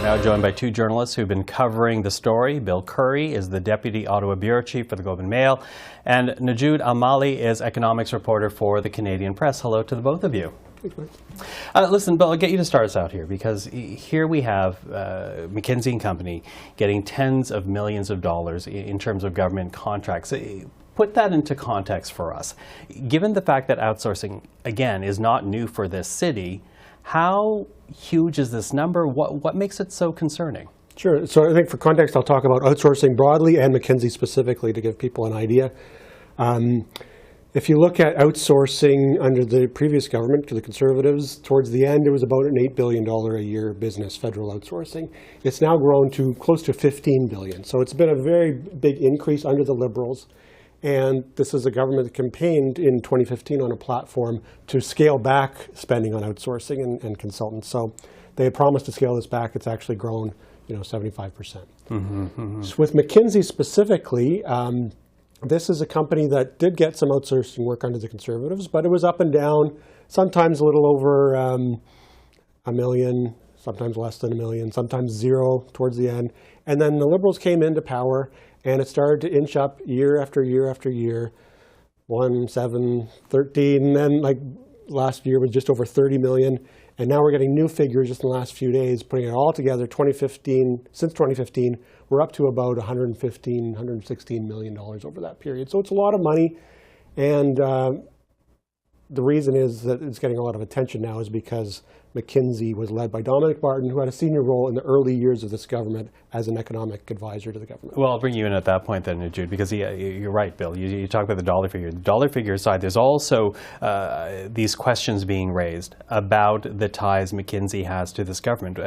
now joined by two journalists who've been covering the story. Bill Curry is the Deputy Ottawa Bureau Chief for the Globe and Mail, and Nojoud Al Mallees is economics reporter for the Canadian Press. Hello to the both of you. Listen, Bill, I'll get you to start us out here, because here we have McKinsey Company getting tens of millions of dollars in terms of government contracts. Put that into context for us. Given the fact that outsourcing, again, is not new for this city, how huge is this number? What makes it so concerning? Sure. So I think for context, I'll talk about outsourcing broadly and McKinsey specifically to give people an idea. If you look at outsourcing under the previous government, to the Conservatives, towards the end, it was about an $8 billion a year business, federal outsourcing. It's now grown to close to $15 billion. So it's been a very big increase under the Liberals. And this is a government that campaigned in 2015 on a platform to scale back spending on outsourcing and consultants. So they had promised to scale this back. It's actually grown, 75%. So with McKinsey specifically, this is a company that did get some outsourcing work under the Conservatives, but it was up and down, sometimes a little over $1 million, sometimes less than $1 million, sometimes zero towards the end. And then the Liberals came into power, and it started to inch up year after year after year, 1, 7, 13, and then like last year was just over 30 million. And now we're getting new figures just in the last few days, putting it all together. Since 2015, we're up to about $115, $116 million over that period. So it's a lot of money, and the reason is that it's getting a lot of attention now is because McKinsey was led by Dominic Barton, who had a senior role in the early years of this government as an economic advisor to the government. Well, I'll bring you in at that point then, Nojoud, because you're right, Bill. You talk about the dollar figure. The dollar figure aside, there's also these questions being raised about the ties McKinsey has to this government.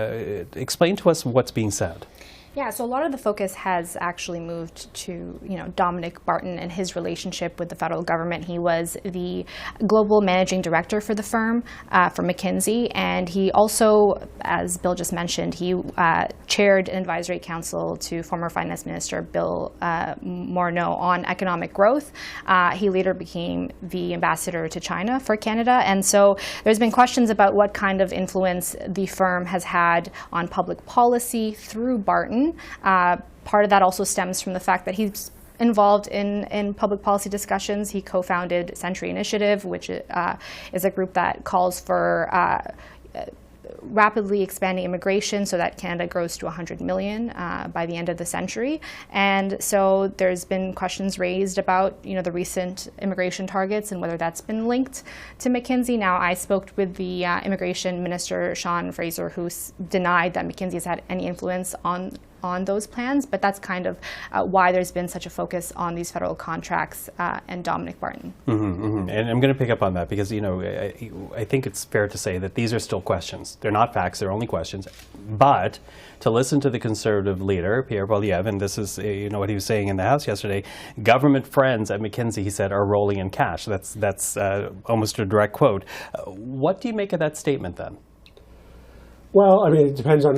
Explain to us what's being said. Yeah, so a lot of the focus has actually moved to, Dominic Barton and his relationship with the federal government. He was the global managing director for the firm, for McKinsey, and he also, as Bill just mentioned, he chaired an advisory council to former finance minister Bill Morneau on economic growth. He later became the ambassador to China for Canada, and so there's been questions about what kind of influence the firm has had on public policy through Barton. Part of that also stems from the fact that he's involved in public policy discussions. He co-founded Century Initiative, which is a group that calls for rapidly expanding immigration so that Canada grows to 100 million by the end of the century. And so there's been questions raised about the recent immigration targets and whether that's been linked to McKinsey. Now, I spoke with the immigration minister, Sean Fraser, who denied that McKinsey has had any influence on those plans, but that's kind of why there's been such a focus on these federal contracts and Dominic Barton. And I'm going to pick up on that because, I think it's fair to say that these are still questions. They're not facts, they're only questions. But to listen to the Conservative leader, Pierre Poilievre, and this is what he was saying in the House yesterday, government friends at McKinsey, he said, are rolling in cash. That's almost a direct quote. What do you make of that statement then? Well, I mean, it depends on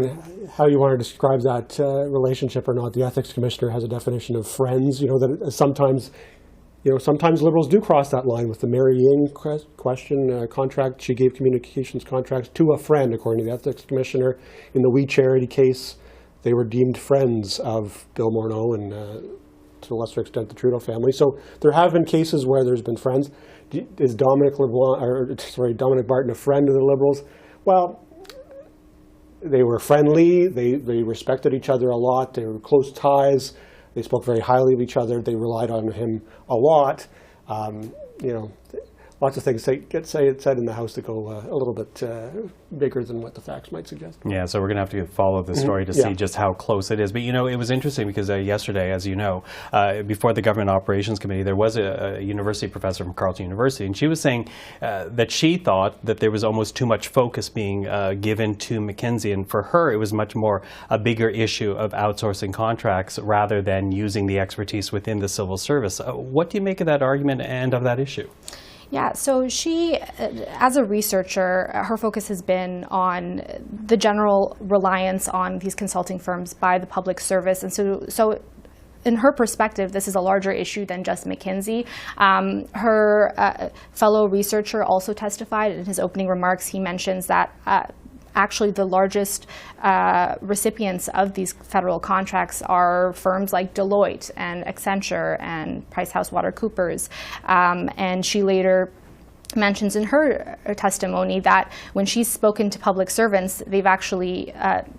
how you want to describe that relationship or not. The ethics commissioner has a definition of friends. That sometimes Liberals do cross that line with the Mary Ying question contract. She gave communications contracts to a friend, according to the ethics commissioner. In the We Charity case, they were deemed friends of Bill Morneau and, to a lesser extent, the Trudeau family. So there have been cases where there's been friends. Is Dominic Barton a friend of the Liberals? Well, they were friendly, they respected each other a lot, they were close ties, they spoke very highly of each other, they relied on him a lot. Lots of things get said in the House that go a little bit bigger than what the facts might suggest. Yeah, so we're going to have to follow the story to see just how close it is. But, it was interesting because yesterday, as you know, before the Government Operations Committee, there was a university professor from Carleton University, and she was saying that she thought that there was almost too much focus being given to McKinsey, and for her, it was much more a bigger issue of outsourcing contracts rather than using the expertise within the civil service. What do you make of that argument and of that issue? Yeah, so she, as a researcher, her focus has been on the general reliance on these consulting firms by the public service. And so in her perspective, this is a larger issue than just McKinsey. Her fellow researcher also testified in his opening remarks. He mentions that actually the largest recipients of these federal contracts are firms like Deloitte and Accenture and PricewaterhouseCoopers. And she later mentions in her testimony that when she's spoken to public servants, they've actually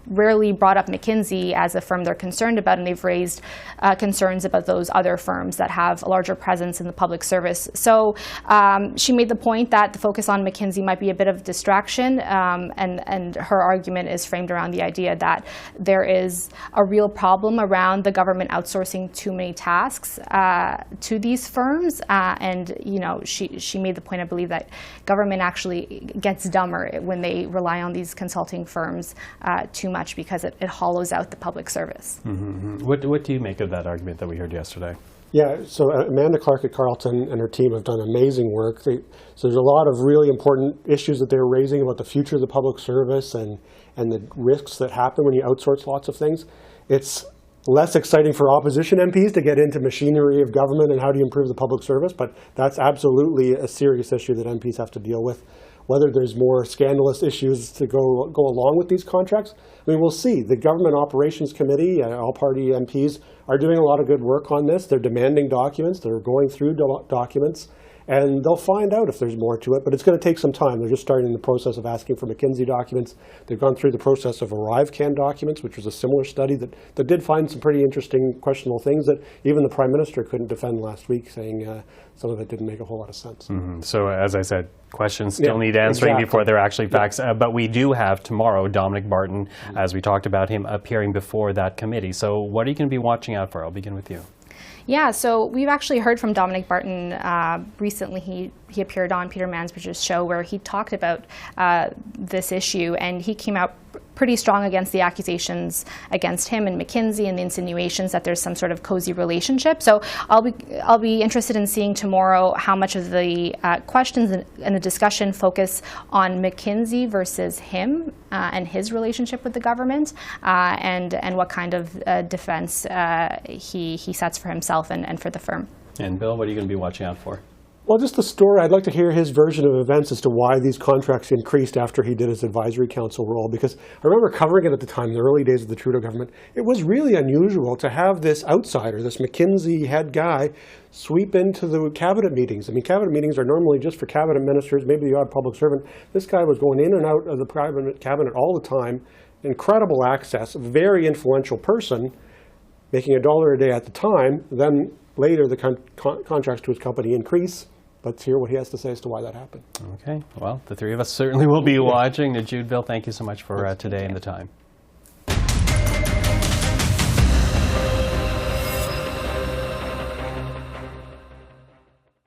rarely brought up McKinsey as a firm they're concerned about, and they've raised concerns about those other firms that have a larger presence in the public service. So she made the point that the focus on McKinsey might be a bit of a distraction, and her argument is framed around the idea that there is a real problem around the government outsourcing too many tasks to these firms, and she made the point, I believe, that government actually gets dumber when they rely on these consulting firms too much, because it hollows out the public service. Mm-hmm. What do you make of that argument that we heard yesterday? Yeah, so Amanda Clark at Carleton and her team have done amazing work. So there's a lot of really important issues that they're raising about the future of the public service and the risks that happen when you outsource lots of things. It's less exciting for opposition MPs to get into machinery of government and how do you improve the public service, but that's absolutely a serious issue that MPs have to deal with. Whether there's more scandalous issues to go along with these contracts, I mean, we'll see. The Government Operations Committee, all party MPs, are doing a lot of good work on this. They're demanding documents. They're going through documents. And they'll find out if there's more to it, but it's going to take some time. They're just starting the process of asking for McKinsey documents. They've gone through the process of ArriveCan documents, which was a similar study that did find some pretty interesting, questionable things that even the Prime Minister couldn't defend last week, saying some of it didn't make a whole lot of sense. Mm-hmm. So as I said, questions still need answering before they're actually facts. But we do have tomorrow Dominic Barton, as we talked about him, appearing before that committee. So what are you going to be watching out for? I'll begin with you. Yeah, so we've actually heard from Dominic Barton recently. He appeared on Peter Mansbridge's show where he talked about this issue, and he came out pretty strong against the accusations against him and McKinsey and the insinuations that there's some sort of cozy relationship. So I'll be interested in seeing tomorrow how much of the questions and the discussion focus on McKinsey versus him and his relationship with the government, and what kind of defense he sets for himself and for the firm. And Bill, what are you going to be watching out for? Well, just the story. I'd like to hear his version of events as to why these contracts increased after he did his advisory council role, because I remember covering it at the time, in the early days of the Trudeau government. It was really unusual to have this outsider, this McKinsey head guy, sweep into the cabinet meetings. I mean, cabinet meetings are normally just for cabinet ministers, maybe the odd public servant. This guy was going in and out of the cabinet all the time, incredible access, very influential person, making $1 a day at the time. Then later the contracts to his company increase. Let's hear what he has to say as to why that happened. Okay. Well, the three of us certainly will be watching. Nojoud, Bill, thank you so much for today and the time.